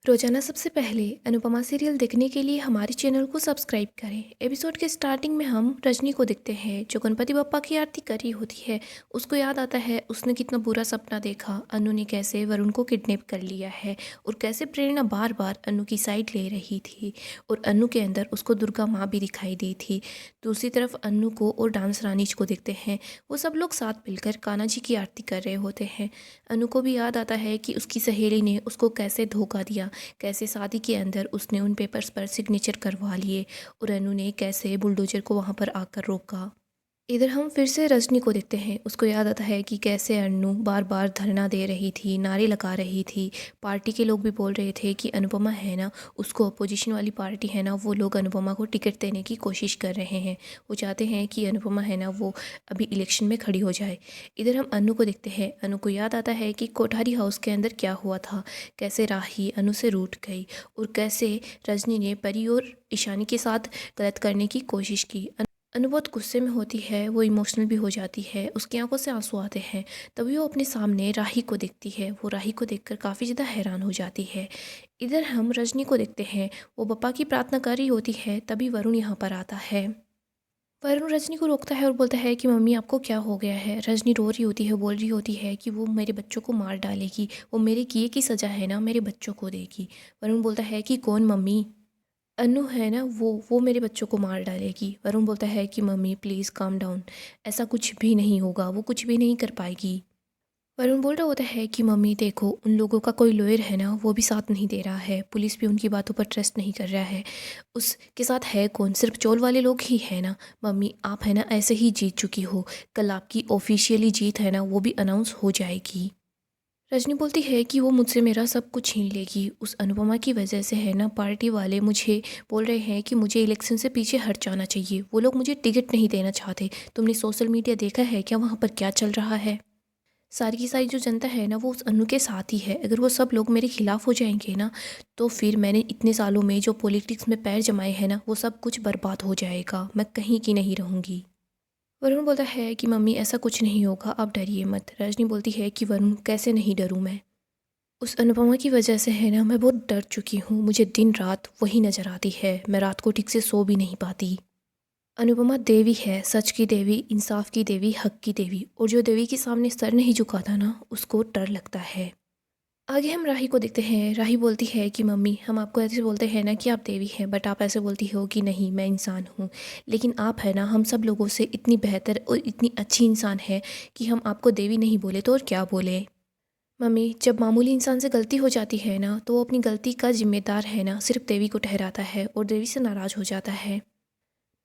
रोजाना सबसे पहले अनुपमा सीरियल देखने के लिए हमारे चैनल को सब्सक्राइब करें। एपिसोड के स्टार्टिंग में हम रजनी को देखते हैं जो गणपति बप्पा की आरती कर रही होती है। उसको याद आता है उसने कितना बुरा सपना देखा, अनु ने कैसे वरुण को किडनैप कर लिया है और कैसे प्रेरणा बार बार अनु की साइड ले रही थी और अनु के अंदर उसको दुर्गा माँ भी दिखाई दी थी। दूसरी तरफ अनु को और डांस रानीज को देखते हैं, वो सब लोग साथ मिलकर कान्हा जी की आरती कर रहे होते हैं। अनु को भी याद आता है कि उसकी सहेली ने उसको कैसे धोखा दिया, कैसे शादी के अंदर उसने उन पेपर्स पर सिग्नेचर करवा लिए और अनु ने कैसे बुलडोजर को वहाँ पर आकर रोका। इधर हम फिर से रजनी को देखते हैं। उसको याद आता है कि कैसे अन्नू बार बार धरना दे रही थी, नारे लगा रही थी। पार्टी के लोग भी बोल रहे थे कि अनुपमा है ना, उसको अपोजिशन वाली पार्टी है ना, वो लोग अनुपमा को टिकट देने की कोशिश कर रहे हैं। वो चाहते हैं कि अनुपमा है ना वो अभी इलेक्शन में खड़ी हो जाए। इधर हम अनु को देखते हैं। अनु को याद आता है कि कोठारी हाउस के अंदर क्या हुआ था, कैसे राही अनु से रूठ गई और कैसे रजनी ने परी और ईशानी के साथ गलत करने की कोशिश की। अनु बहुत गुस्से में होती है, वो इमोशनल भी हो जाती है, उसकी आंखों से आंसू आते हैं। तभी वो अपने सामने राही को देखती है। वो राही को देखकर काफ़ी ज़्यादा हैरान हो जाती है। इधर हम रजनी को देखते हैं। वो बप्पा की प्रार्थना कर रही होती है, तभी वरुण यहाँ पर आता है। वरुण रजनी को रोकता है और बोलता है कि मम्मी आपको क्या हो गया है। रजनी रो रही होती है, बोल रही होती है कि वो मेरे बच्चों को मार डालेगी, वो मेरे किए की सज़ा है ना मेरे बच्चों को देगी। वरुण बोलता है कि कौन मम्मी? अनु है ना वो मेरे बच्चों को मार डालेगी। वरुण बोलता है कि मम्मी प्लीज़ काम डाउन, ऐसा कुछ भी नहीं होगा, वो कुछ भी नहीं कर पाएगी। वरुण बोल रहा होता है कि मम्मी देखो, उन लोगों का कोई लॉयर है ना, वो भी साथ नहीं दे रहा है, पुलिस भी उनकी बातों पर ट्रस्ट नहीं कर रहा है। उसके साथ है कौन? सिर्फ चोल वाले लोग ही है ना। मम्मी आप है ना ऐसे ही जीत चुकी हो, कल आपकी ऑफिशियली जीत है ना वो भी अनाउंस हो जाएगी। रजनी बोलती है कि वो मुझसे मेरा सब कुछ छीन लेगी। उस अनुपमा की वजह से है ना पार्टी वाले मुझे बोल रहे हैं कि मुझे इलेक्शन से पीछे हट जाना चाहिए, वो लोग मुझे टिकट नहीं देना चाहते। तुमने सोशल मीडिया देखा है क्या, वहाँ पर क्या चल रहा है? सारी की सारी जो जनता है ना वो उस अनु के साथ ही है। अगर वो सब लोग मेरे खिलाफ हो जाएंगे ना, तो फिर मैंने इतने सालों में जो पॉलिटिक्स में पैर जमाए हैं ना वो सब कुछ बर्बाद हो जाएगा, मैं कहीं की नहीं रहूँगी। वरुण बोलता है कि मम्मी ऐसा कुछ नहीं होगा, आप डरिए मत। रजनी बोलती है कि वरुण कैसे नहीं डरूं मैं, उस अनुपमा की वजह से है ना मैं बहुत डर चुकी हूँ। मुझे दिन रात वही नज़र आती है, मैं रात को ठीक से सो भी नहीं पाती। अनुपमा देवी है, सच की देवी, इंसाफ की देवी, हक की देवी, और जो देवी के सामने सर नहीं झुकाता ना उसको डर लगता है। आगे हम राही को देखते हैं। राही बोलती है कि मम्मी हम आपको ऐसे बोलते हैं ना कि आप देवी हैं, बट आप ऐसे बोलती हो कि नहीं मैं इंसान हूँ। लेकिन आप है ना हम सब लोगों से इतनी बेहतर और इतनी अच्छी इंसान है कि हम आपको देवी नहीं बोले तो और क्या बोले। मम्मी जब मामूली इंसान से गलती हो जाती है ना तो वो अपनी गलती का जिम्मेदार है ना सिर्फ देवी को ठहराता है और देवी से नाराज़ हो जाता है।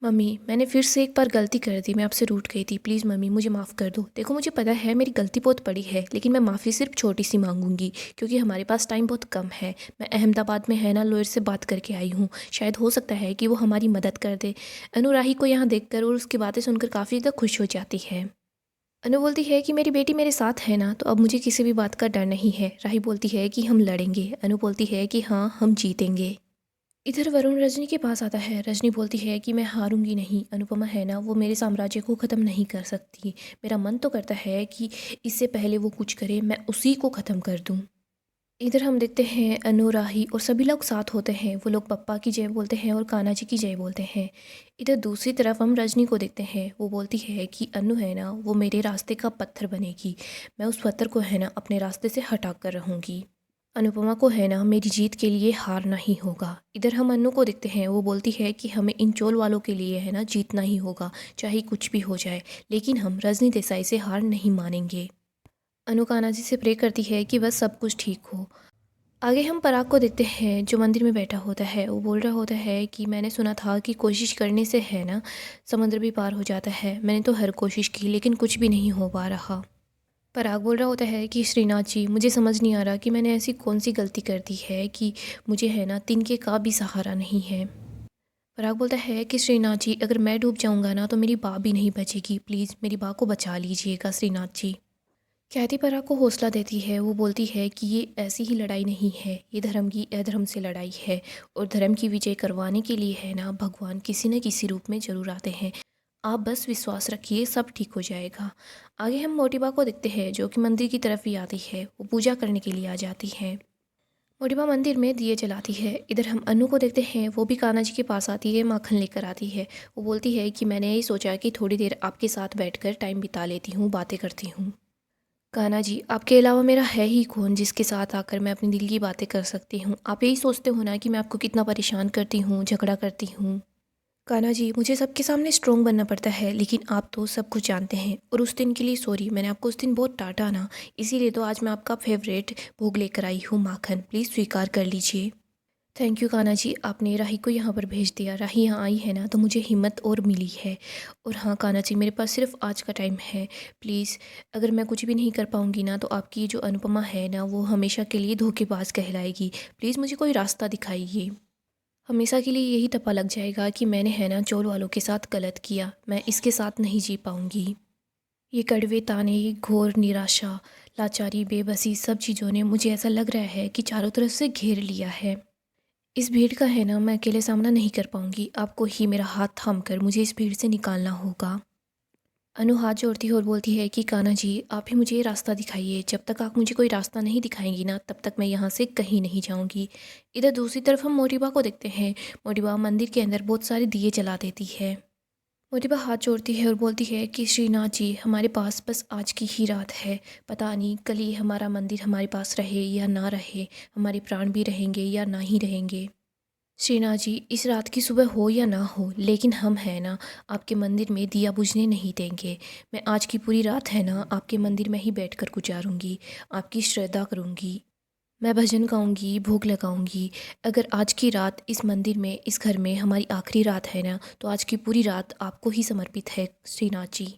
मम्मी मैंने फिर से एक बार गलती कर दी, मैं आपसे रूठ गई थी, प्लीज़ मम्मी मुझे माफ़ कर दो। देखो मुझे पता है मेरी गलती बहुत बड़ी है, लेकिन मैं माफ़ी सिर्फ छोटी सी मांगूंगी क्योंकि हमारे पास टाइम बहुत कम है। मैं अहमदाबाद में है ना लॉयर से बात करके आई हूँ, शायद हो सकता है कि वो हमारी मदद कर दे। अनुराही को यहाँ देखकर और उसकी बातें सुनकर काफ़ी ज़्यादा खुश हो जाती है। अनु बोलती है कि मेरी बेटी मेरे साथ है ना, तो अब मुझे किसी भी बात का डर नहीं है। राही बोलती है कि हम लड़ेंगे। अनु बोलती है कि हाँ हम जीतेंगे। इधर वरुण रजनी के पास आता है। रजनी बोलती है कि मैं हारूंगी नहीं, अनुपमा है ना वो मेरे साम्राज्य को ख़त्म नहीं कर सकती। मेरा मन तो करता है कि इससे पहले वो कुछ करे मैं उसी को ख़त्म कर दूं। इधर हम देखते हैं अनु, राही और सभी लोग साथ होते हैं। वो लोग पप्पा की जय बोलते हैं और कान्हा जी की जय बोलते हैं। इधर दूसरी तरफ हम रजनी को देखते हैं। वो बोलती है कि अनु है ना वो मेरे रास्ते का पत्थर बनेगी, मैं उस पत्थर को है ना अपने रास्ते से हटा कर रहूँगी। अनुपमा को है ना मेरी जीत के लिए हारना ही होगा। इधर हम अनु को देखते हैं। वो बोलती है कि हमें इन चोल वालों के लिए है ना जीतना ही होगा, चाहे कुछ भी हो जाए, लेकिन हम रजनी देसाई से हार नहीं मानेंगे। अनु कान्हा जी से प्रे करती है कि बस सब कुछ ठीक हो। आगे हम पराग को देखते हैं जो मंदिर में बैठा होता है। वो बोल रहा होता है कि मैंने सुना था कि कोशिश करने से है ना समुद्र भी पार हो जाता है। मैंने तो हर कोशिश की लेकिन कुछ भी नहीं हो पा रहा। पराग बोल रहा होता है कि श्रीनाथ जी मुझे समझ नहीं आ रहा कि मैंने ऐसी कौन सी गलती कर दी है कि मुझे है ना तिनके का भी सहारा नहीं है। पराग बोलता है कि श्रीनाथ जी अगर मैं डूब जाऊंगा ना तो मेरी बा भी नहीं बचेगी, प्लीज़ मेरी बा को बचा लीजिएगा श्रीनाथ जी। ख्याति पराग को हौसला देती है। वो बोलती है कि ये ऐसी ही लड़ाई नहीं है, ये धर्म की अधर्म से लड़ाई है और धर्म की विजय करवाने के लिए है ना भगवान किसी न किसी रूप में ज़रूर आते हैं। आप बस विश्वास रखिए, सब ठीक हो जाएगा। आगे हम मोटिबा को देखते हैं जो कि मंदिर की तरफ ही आती है। वो पूजा करने के लिए आ जाती है। मोटिबा मंदिर में दिए जलाती है। इधर हम अनु को देखते हैं, वो भी कान्हा जी के पास आती है, माखन लेकर आती है। वो बोलती है कि मैंने यही सोचा कि थोड़ी देर आपके साथ बैठकर टाइम बिता लेती हूँ, बातें करती हूँ। कान्हा जी, आपके अलावा मेरा है ही कौन जिसके साथ आकर मैं अपनी दिल की बातें कर सकती हूँ। आप यही सोचते हो ना कि मैं आपको कितना परेशान करती हूँ, झगड़ा करती हूँ। कान्हा जी, मुझे सबके सामने स्ट्रोंग बनना पड़ता है, लेकिन आप तो सब कुछ जानते हैं। और उस दिन के लिए सॉरी, मैंने आपको उस दिन बहुत डांटा ना, इसीलिए तो आज मैं आपका फेवरेट भोग लेकर आई हूँ, माखन। प्लीज़ स्वीकार कर लीजिए। थैंक यू कान्हा जी, आपने राही को यहाँ पर भेज दिया। राही यहाँ आई है ना, तो मुझे हिम्मत और मिली है। और हाँ कान्हा जी, मेरे पास सिर्फ आज का टाइम है। प्लीज़, अगर मैं कुछ भी नहीं कर पाऊँगी ना, तो आपकी जो अनुपमा है ना, वो हमेशा के लिए धोखेबाज कहलाएगी। प्लीज़ मुझे कोई रास्ता दिखाइए। हमेशा के लिए यही टप्पा लग जाएगा कि मैंने है ना चोल वालों के साथ गलत किया। मैं इसके साथ नहीं जी पाऊँगी। ये कड़वे ताने, ये घोर निराशा, लाचारी, बेबसी, सब चीज़ों ने मुझे ऐसा लग रहा है कि चारों तरफ से घेर लिया है। इस भीड़ का है ना मैं अकेले सामना नहीं कर पाऊँगी। आपको ही मेरा हाथ थाम कर मुझे इस भीड़ से निकालना होगा। अनु हाथ जोड़ती है और बोलती है कि कान्हा जी, आप ही मुझे ये रास्ता दिखाइए। जब तक आप मुझे कोई रास्ता नहीं दिखाएंगी ना, तब तक मैं यहाँ से कहीं नहीं जाऊँगी। इधर दूसरी तरफ हम मोटिबा को देखते हैं। मोटिबा मंदिर के अंदर बहुत सारे दिए जला देती है। मोटिबा हाथ जोड़ती है और बोलती है कि श्रीनाथ जी, हमारे पास बस आज की ही रात है। पता नहीं कल ये हमारा मंदिर हमारे पास रहे या ना रहे, हमारे प्राण भी रहेंगे या ना ही रहेंगे। श्रीनाथ जी, इस रात की सुबह हो या ना हो, लेकिन हम है ना आपके मंदिर में दिया बुझने नहीं देंगे। मैं आज की पूरी रात है ना आपके मंदिर में ही बैठकर गुजारूंगी, आपकी श्रद्धा करूंगी। मैं भजन गाऊंगी, भोग लगाऊंगी। अगर आज की रात इस मंदिर में, इस घर में हमारी आखिरी रात है ना, तो आज की पूरी रात आपको ही समर्पित है श्रीनाथ जी।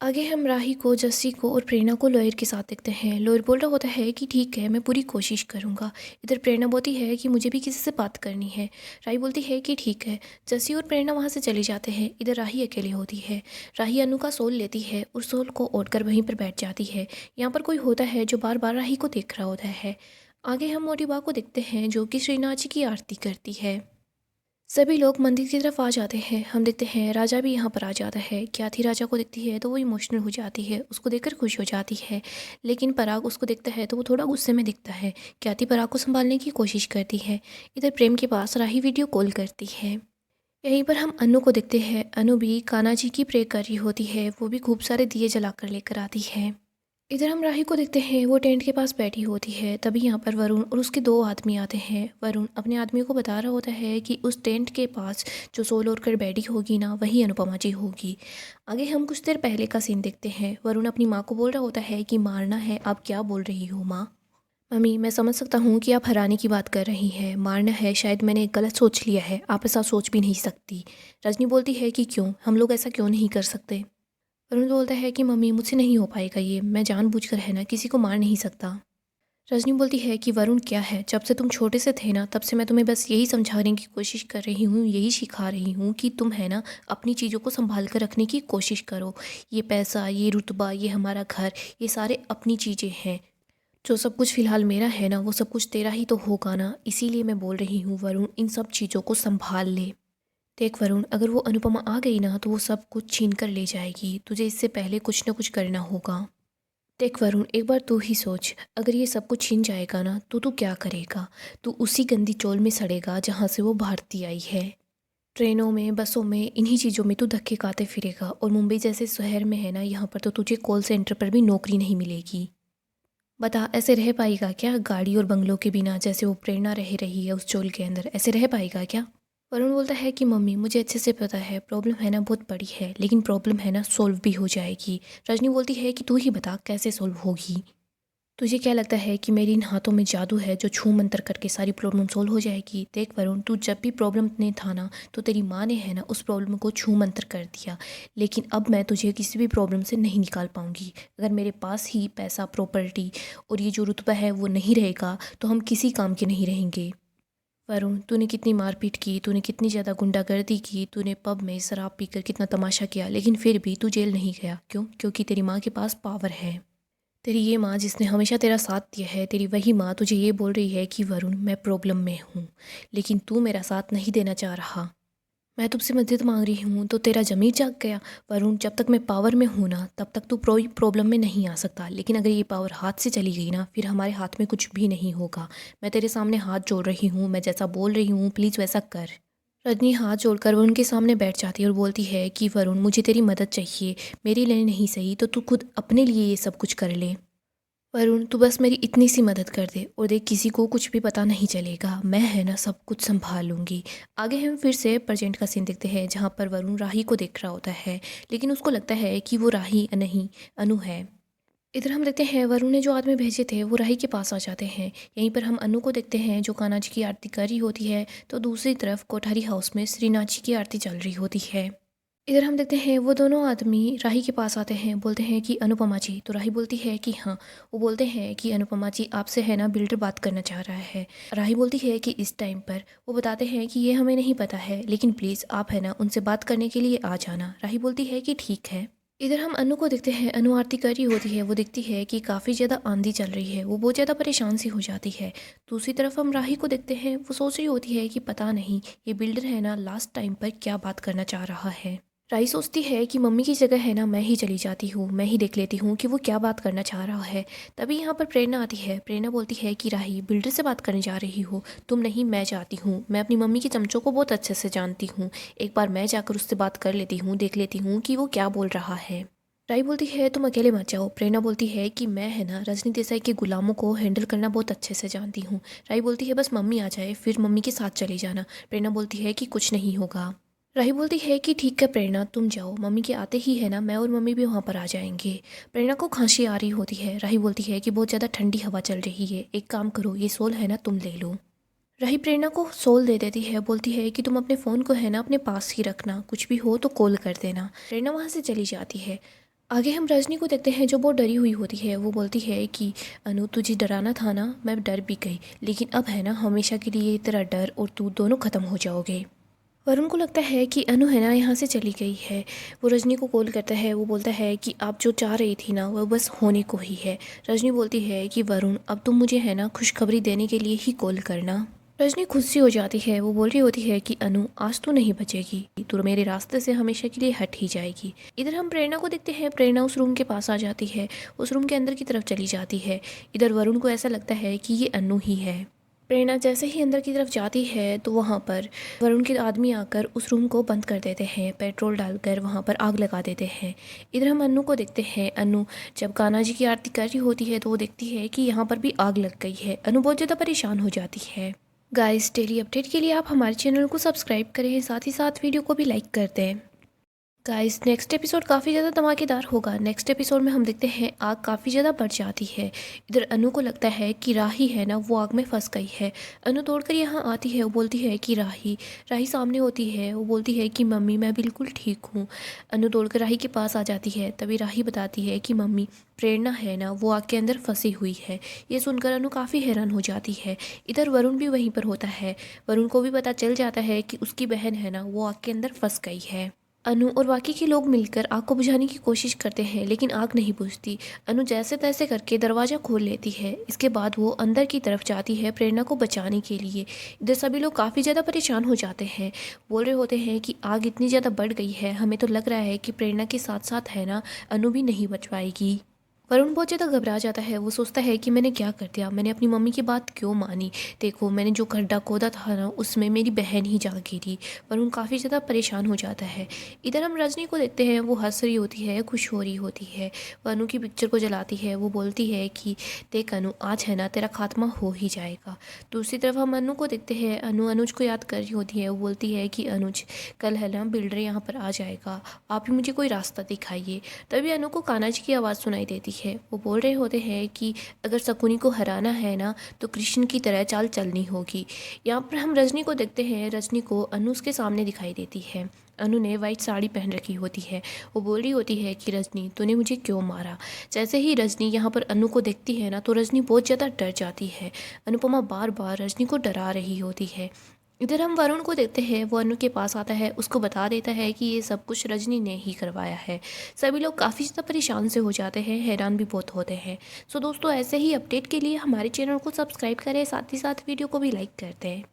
आगे हम राही को, जस्सी को और प्रेरणा को लॉयर के साथ देखते हैं। लॉयर बोल रहा होता है कि ठीक है, मैं पूरी कोशिश करूंगा। इधर प्रेरणा बोलती है कि मुझे भी किसी से बात करनी है। राही बोलती है कि ठीक है। जस्सी और प्रेरणा वहाँ से चले जाते हैं। इधर राही अकेली होती है। राही अनु का सोल लेती है और सोल को ओढ़कर वहीं पर बैठ जाती है। यहाँ पर कोई होता है जो बार बार राही को देख रहा होता है। आगे हम मोटिबा को देखते हैं जो कि श्रीनाथ जी की आरती करती है। सभी लोग मंदिर की तरफ आ जाते हैं। हम देखते हैं राजा भी यहाँ पर आ जाता है। ख्याति राजा को देखती है तो वो इमोशनल हो जाती है, उसको देखकर खुश हो जाती है। लेकिन पराग उसको देखता है तो वो थोड़ा गुस्से में दिखता है। ख्याति पराग को संभालने की कोशिश करती है। इधर प्रेम के पास राही वीडियो कॉल करती है। यहीं पर हम अनु को देखते हैं। अनु भी कान्हा जी की प्रे कर रही होती है, वो भी खूब सारे दिए जलाकर लेकर आती है। इधर हम राही को देखते हैं, वो टेंट के पास बैठी होती है। तभी यहाँ पर वरुण और उसके दो आदमी आते हैं। वरुण अपने आदमी को बता रहा होता है कि उस टेंट के पास जो सोल ओढ़ कर बैठी होगी ना, वही अनुपमा जी होगी। आगे हम कुछ देर पहले का सीन देखते हैं। वरुण अपनी माँ को बोल रहा होता है कि मारना है, आप क्या बोल रही हो माँ? मम्मी, मैं समझ सकता हूँ कि आप हराने की बात कर रही हैं। मारना है, शायद मैंने गलत सोच लिया है, आप ऐसा सोच भी नहीं सकती। रजनी बोलती है कि क्यों, हम लोग ऐसा क्यों नहीं कर सकते? वरुण बोलता है कि मम्मी, मुझसे नहीं हो पाएगा ये, मैं जानबूझकर है ना किसी को मार नहीं सकता। रजनी बोलती है कि वरुण क्या है, जब से तुम छोटे से थे ना, तब से मैं तुम्हें बस यही समझाने की कोशिश कर रही हूँ, यही सिखा रही हूँ कि तुम है ना अपनी चीज़ों को संभाल कर रखने की कोशिश करो। ये पैसा, ये रुतबा, ये हमारा घर, ये सारे अपनी चीज़ें हैं। जो सब कुछ फ़िलहाल मेरा है ना, वो सब कुछ तेरा ही तो होगा ना, इसीलिए मैं बोल रही हूँ वरुण, इन सब चीज़ों को संभाल ले। देख वरुण, अगर वो अनुपमा आ गई ना, तो वो सब कुछ छीन कर ले जाएगी। तुझे इससे पहले कुछ ना कुछ करना होगा। देख वरुण, एक बार तू ही सोच, अगर ये सब कुछ छीन जाएगा ना, तो तू क्या करेगा? तू उसी गंदी चोल में सड़ेगा जहाँ से वो भारती आई है। ट्रेनों में, बसों में, इन्हीं चीज़ों में तू धक्के खाते फिरेगा। और मुंबई जैसे शहर में है ना, यहाँ पर तो तुझे कॉल सेंटर पर भी नौकरी नहीं मिलेगी। बता, ऐसे रह पाएगा क्या गाड़ी और बंगलों के बिना? जैसे वो प्रेरणा रह रही है उस चोल के अंदर, ऐसे रह पाएगा क्या? वरुण बोलता है कि मम्मी, मुझे अच्छे से पता है प्रॉब्लम है ना बहुत बड़ी है, लेकिन प्रॉब्लम है ना सॉल्व भी हो जाएगी। रजनी बोलती है कि तू ही बता कैसे सॉल्व होगी। तुझे क्या लगता है कि मेरी इन हाथों में जादू है जो छू मंतर करके सारी प्रॉब्लम सॉल्व हो जाएगी? देख वरुण, तू जब भी प्रॉब्लम में था ना, तो तेरी माँ ने है ना उस प्रॉब्लम को छू मंतर कर दिया। लेकिन अब मैं तुझे किसी भी प्रॉब्लम से नहीं निकाल पाऊंगी। अगर मेरे पास ही पैसा, प्रॉपर्टी और ये जो रुतबा है वो नहीं रहेगा, तो हम किसी काम के नहीं रहेंगे। वरुण, तूने कितनी मारपीट की, तूने कितनी ज़्यादा गुंडागर्दी की, तूने पब में शराब पीकर कितना तमाशा किया, लेकिन फिर भी तू जेल नहीं गया। क्यों? क्योंकि तेरी माँ के पास पावर है। तेरी ये माँ जिसने हमेशा तेरा साथ दिया है, तेरी वही माँ तुझे ये बोल रही है कि वरुण, मैं प्रॉब्लम में हूँ, लेकिन तू मेरा साथ नहीं देना चाह रहा। मैं तुझसे मदद मांग रही हूँ तो तेरा ज़मीर जाग गया। वरुण, जब तक मैं पावर में हूँ ना तब तक तू प्रॉब्लम में नहीं आ सकता, लेकिन अगर ये पावर हाथ से चली गई ना फिर हमारे हाथ में कुछ भी नहीं होगा। मैं तेरे सामने हाथ जोड़ रही हूँ, मैं जैसा बोल रही हूँ प्लीज़ वैसा कर। रजनी हाथ जोड़कर वरुण के सामने बैठ जाती है और बोलती है कि वरुण, मुझे तेरी मदद चाहिए। मेरे लिए नहीं सही तो तू खुद अपने लिए ये सब कुछ कर ले। वरुण, तू बस मेरी इतनी सी मदद कर दे और देख किसी को कुछ भी पता नहीं चलेगा, मैं है ना सब कुछ संभाल लूँगी। आगे हम फिर से प्रेजेंट का सीन देखते हैं जहाँ पर वरुण राही को देख रहा होता है, लेकिन उसको लगता है कि वो राही नहीं अनु है। इधर हम देखते हैं वरुण ने जो आदमी भेजे थे वो राही के पास आ जाते हैं। यहीं पर हम अनु को देखते हैं जो कान्हा जी की आरती कर रही होती है, तो दूसरी तरफ कोठारी हाउस में श्रीनाथ जी की आरती चल रही होती है। इधर हम देखते हैं वो दोनों आदमी राही के पास आते हैं, बोलते हैं कि अनुपमा जी, तो राही बोलती है कि हाँ। वो बोलते हैं कि अनुपमा जी आपसे है ना बिल्डर बात करना चाह रहा है। राही बोलती है कि इस टाइम पर वो बताते हैं कि ये हमें नहीं पता है, लेकिन प्लीज़ आप है ना उनसे बात करने के लिए आ जाना। राही बोलती है कि ठीक है। इधर हम अनु को देखते हैं, अनु आरती कर रही होती है। वो देखती है कि काफ़ी ज़्यादा आंधी चल रही है, वो बहुत ज़्यादा परेशान सी हो जाती है। दूसरी तरफ हम राही को देखते हैं, वो सोच रही होती है कि पता नहीं ये बिल्डर है ना लास्ट टाइम पर क्या बात करना चाह रहा है। राही सोचती है कि मम्मी की जगह है ना मैं ही चली जाती हूँ, मैं ही देख लेती हूँ कि वो क्या बात करना चाह रहा है। तभी यहाँ पर प्रेरणा आती है। प्रेरणा बोलती है कि राही, बिल्डर से बात करने जा रही हो? तुम नहीं, मैं जाती हूँ। मैं अपनी मम्मी के चमचों को बहुत अच्छे से जानती हूँ, एक बार मैं जाकर उससे बात कर लेती हूँ, देख लेती हूँ कि वो क्या बोल रहा है। राही बोलती है तुम अकेले मत जाओ। प्रेरणा बोलती है कि मैं है ना रजनी देसाई के गुलामों को हैंडल करना बहुत अच्छे से जानती हूँ। राही बोलती है बस मम्मी आ जाए फिर मम्मी के साथ चली जाना। प्रेरणा बोलती है कि कुछ नहीं होगा। राही बोलती है कि ठीक है प्रेरणा, तुम जाओ, मम्मी के आते ही है ना मैं और मम्मी भी वहाँ पर आ जाएंगे। प्रेरणा को खांसी आ रही होती है। राही बोलती है कि बहुत ज़्यादा ठंडी हवा चल रही है, एक काम करो ये सोल है ना तुम ले लो। राही प्रेरणा को सोल दे देती है, बोलती है कि तुम अपने फ़ोन को है ना अपने पास ही रखना, कुछ भी हो तो कॉल कर देना। प्रेरणा वहाँ से चली जाती है। आगे हम रजनी को देखते हैं जो बहुत डरी हुई होती है। वो बोलती है कि अनु, तुझे डराना था ना, मैं डर भी गई, लेकिन अब है ना हमेशा के लिए तेरा डर और तू दोनों ख़त्म हो जाओगे। वरुण को लगता है कि अनु है ना यहाँ से चली गई है। वो रजनी को कॉल करता है। वो बोलता है कि आप जो चाह रही थी ना वो बस होने को ही है। रजनी बोलती है कि वरुण, अब तुम मुझे है ना खुशखबरी देने के लिए ही कॉल करना। रजनी खुशी हो जाती है। वो बोल रही होती है कि अनु, आज तू नहीं बचेगी, तू मेरे रास्ते से हमेशा के लिए हट ही जाएगी। इधर हम प्रेरणा को देखते हैं। प्रेरणा उस रूम के पास आ जाती है, उस रूम के अंदर की तरफ चली जाती है। इधर वरुण को ऐसा लगता है कि ये अनु ही है। प्रेरणा जैसे ही अंदर की तरफ जाती है तो वहाँ पर वरुण के आदमी आकर उस रूम को बंद कर देते हैं, पेट्रोल डालकर वहाँ पर आग लगा देते हैं। इधर हम अनु को देखते हैं। अनु जब कान्हा जी की आरती कर रही होती है तो वो देखती है कि यहाँ पर भी आग लग गई है। अनु बहुत ज़्यादा परेशान हो जाती है। गाइस, डेली अपडेट के लिए आप हमारे चैनल को सब्सक्राइब करें, साथ ही साथ वीडियो को भी लाइक कर दें। गाइस, नेक्स्ट एपिसोड काफ़ी ज़्यादा धमाकेदार होगा। नेक्स्ट एपिसोड में हम देखते हैं आग काफ़ी ज़्यादा बढ़ जाती है। इधर अनु को लगता है कि राही है ना वो आग में फंस गई है। अनु दौड़कर यहाँ आती है। वो बोलती है कि राही। राही सामने होती है। वो बोलती है कि मम्मी मैं बिल्कुल ठीक हूँ। अनु दौड़कर राही के पास आ जाती है। तभी राही बताती है कि मम्मी, प्रेरणा है ना वो आग के अंदर फंसी हुई है। ये सुनकर अनु काफ़ी हैरान हो जाती है। इधर वरुण भी वहीं पर होता है। वरुण को भी पता चल जाता है कि उसकी बहन है ना वो आग के अंदर फंस गई है। अनु और बाकी के लोग मिलकर आग को बुझाने की कोशिश करते हैं, लेकिन आग नहीं बुझती। अनु जैसे तैसे करके दरवाज़ा खोल लेती है। इसके बाद वो अंदर की तरफ जाती है प्रेरणा को बचाने के लिए। इधर सभी लोग काफ़ी ज़्यादा परेशान हो जाते हैं, बोल रहे होते हैं कि आग इतनी ज़्यादा बढ़ गई है, हमें तो लग रहा है कि प्रेरणा के साथ साथ है ना अनु भी नहीं बच पाएगी। वरुण बहुत ज़्यादा घबरा जाता है। वो सोचता है कि मैंने क्या कर दिया, मैंने अपनी मम्मी की बात क्यों मानी। देखो मैंने जो गड्ढा खोदा था ना उसमें मेरी बहन ही जा गिरी। वरुण काफ़ी ज़्यादा परेशान हो जाता है। इधर हम रजनी को देखते हैं। वो हंस रही होती है, खुश हो रही होती है। वो अनु की पिक्चर को जलाती है। वो बोलती है कि देख अनु, आज है ना तेरा खात्मा हो ही जाएगा। दूसरी तरफ हम अनु को देखते हैं। अनु अनुज को याद कर रही होती है। वो बोलती है कि अनुज, कल है ना बिल्डर यहाँ पर आ जाएगा, आप ही मुझे कोई रास्ता दिखाइए। तभी अनु को कान्हा जी की आवाज़ सुनाई देती है। वो बोल रहे होते हैं कि अगर शकुनी को हराना है ना तो कृष्ण की तरह चाल चलनी होगी। यहाँ पर हम रजनी को देखते हैं। रजनी को अनु उसके सामने दिखाई देती है। अनु ने वाइट साड़ी पहन रखी होती है। वो बोल रही होती है कि रजनी, तूने मुझे क्यों मारा। जैसे ही रजनी यहाँ पर अनु को देखती है ना तो रजनी बहुत ज़्यादा डर जाती है। अनुपमा बार बार रजनी को डरा रही होती है। इधर हम वरुण को देखते हैं। वो अनु के पास आता है, उसको बता देता है कि ये सब कुछ रजनी ने ही करवाया है। सभी लोग काफ़ी ज़्यादा परेशान से हो जाते हैं, हैरान भी बहुत होते हैं। सो दोस्तों, ऐसे ही अपडेट के लिए हमारे चैनल को सब्सक्राइब करें, साथ ही साथ वीडियो को भी लाइक करते हैं।